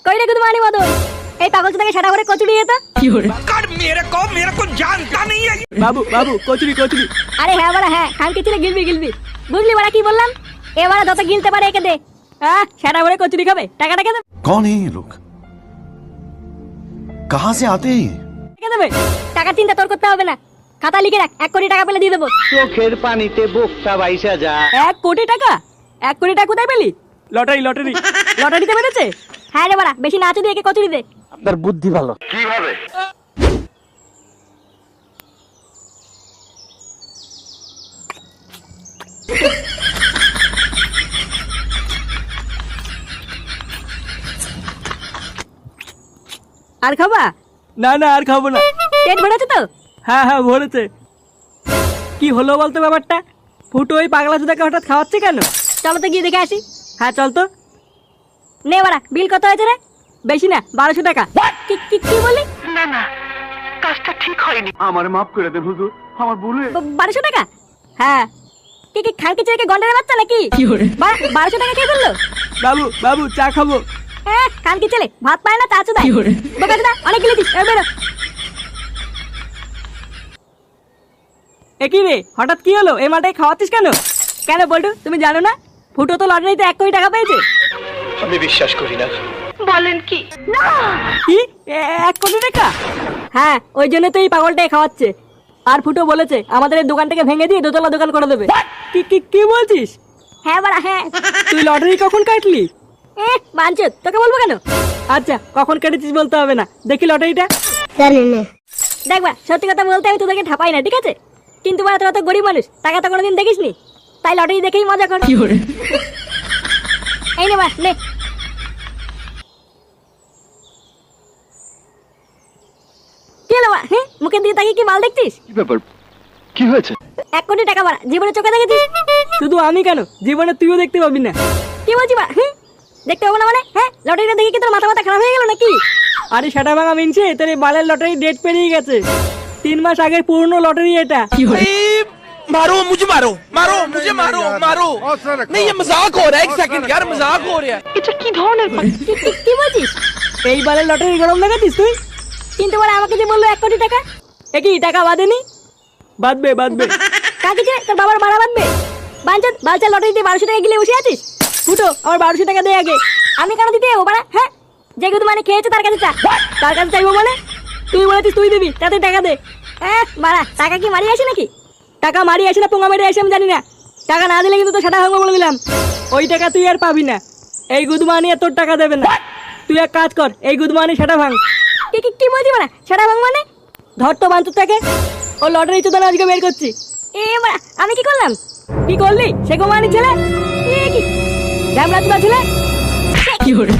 কই রে গুদমানি মদন, এই পাগলটাকে সেটা করে কচুরি এটা কি হরে कर मेरे को जानता नहीं है। বাবু বাবু কচুরি কচুরি। আরে হ্যাঁ বাড়া হ্যাঁ, খানকে ছিলে গিলবি বুঝলি বাড়া কি বললাম? এবারে যত গিলতে পারে একে দে। সেটা করে কচুরি খাবে, টাকাটা কে দেবে? कौन है ये लोग? कहाँ से आते हैं ये? কে দেবে? টাকার চিন্তা তোর করতে হবে না, খাতা লিখে রাখ, 1 কোটি টাকা পেলে দিয়ে দেবো। চোখের পানিতে বোকটা বাইসা যায়। 1 কোটি টাকা? 1 কোটি টাকা কোথায় পেলি? Lottery lottery. লটারিতে পেরেছে? হ্যাঁ রে বাড়া, বেশি নাচু দিয়ে একে কচুরি দে। আপনার বুদ্ধি ভালো। আর খাবা? না না আর খাবো না। পেট ভরেছে তো? হ্যাঁ হ্যাঁ ভরেছে। কি হলো বলতো ব্যাপারটা? ফুটো ওই পাগলা চোদাকে হঠাৎ খাওয়াচ্ছে কেন? চলো তো গিয়ে দেখে আসি। হ্যাঁ চল তো। নে বাড়া, বিল কত হয়েছে রে? বেশি না, 1200 টাকা। কি বলি? আমার মাফ করে দেন হুজুর, আমার ভুল হয়ে 1200 টাকা? হ্যাঁ। কি খানকে ছেড়ে গন্ডারের বাচ্চা নাকি? কি হরে 1200 টাকা কে বললো? বাবু বাবু চা খাবো। খানকে ছেলে ভাত পায় না, চা চুদায়। কি হরে বোকাচোদা, অনেক গিলেছিস, এবার বেরো। একই রে হঠাৎ কি হলো? এই মালটাই খাওয়াচ্ছিস কেন? কেন বলটু, তুমি জানো না ফুটো তো লটারিতে 1 কোটি টাকা পেয়েছে? আমি বিশ্বাস করি না। কি 1 কোটি টাকা? হ্যাঁ, ওই জন্য তো এই পাগলটাই খাওয়াচ্ছে। আর ফুটো বলেছে আমাদের এই দোকানটাকে ভেঙে দিয়ে দোতলা দোকান করে দেবে। কি কি কি বলছিস? হ্যাঁ বাড়া হ্যাঁ। তুই লটারি কখন কাটলি? বাঞ্চত, তোকে বলবো কেন? আচ্ছা কখন কেটেছিস বলতে হবে না, দেখি লটারিটা। দেখবা, সত্যি কথা বলতে আমি তোদেরকে ঠাপাই না, ঠিক আছে? কিন্তু বাড়া তোরা তো গরিব মানুষ, টাকা তো কোনোদিন দেখিসনি, তাই লটারি দেখেই মজা কর। কি হরে এই নে বা, নে। কি হলো বা? মুখের দিকে তাকিয়ে কি মাল দেখছিস? কি ব্যাপার, কি হয়েছে? 1 কোটি টাকা বাড়া, জীবনে চোখে দেখেছিস? শুধু আমি কেন, জীবনে তুইও দেখতে পাবি না। কি বলছি বা? দেখতে পাবো না মানে? লটারিটা দেখে কি তোর মাথা খারাপ হয়ে গেল নাকি? আরে সেটা ভাঙা মিনছে, তোর এই বালের লটারি ডেট পেরিয়ে গেছে। 3 মাস আগের পুরনো লটারি এটা। কি হরে मारो मुझे मारो मारो मुझे मारो मारो नहीं ये मजाक हो रहा है। 1 सेकंड यार, मजाक हो रहा है। কি বলছিস? এই বালের লটারি গরম লাগাতিস তুই? কিন্তু বলে আমাকে যে বললো 1 কোটি টাকা। একই টাকা বাঁধেনি? বাঁধবে বাঁধবে। কাকে যে তোর বাবার ভাড়া বাঁধবে? বাঞ্চত, বালচা লটারিতে 1200 টাকা গিলে বসে আছিস। ফুটো আমার 1200 টাকা দে আগে। আমি কেন দিতে যাবো বাড়া? যে গুদ মানে খেয়েছে তার কাছে চা। তার কাছে চাইবো মানে? তুই বলেছিস তুই দিবি, তাতে টাকা দে। বাড়া, টাকা কি মারি আসে নাকি? টাকা মারি আসে না পোঙা মেরে আসে আমি জানি না। টাকা না দিলে কিন্তু তো সেটা ভাঙবো বলে দিলাম। ওই টাকা তুই আর পাবি না। এই গুদমানি আর তোর টাকা দেবে না। তুই এক কাজ কর, এই গুদমানি সেটা ভাঙ। কি বলছি বাড়া? সেটা ভাঙ মানে? ধর তো বাঞ্চুর থেকে। ও লটারি চোদানো আজকে বের করছি। বাড়া, আমি কি করলাম? কি করলি? সে গোমানি ছেলে কি ঝামলা চোদা ছেলে। কি হরে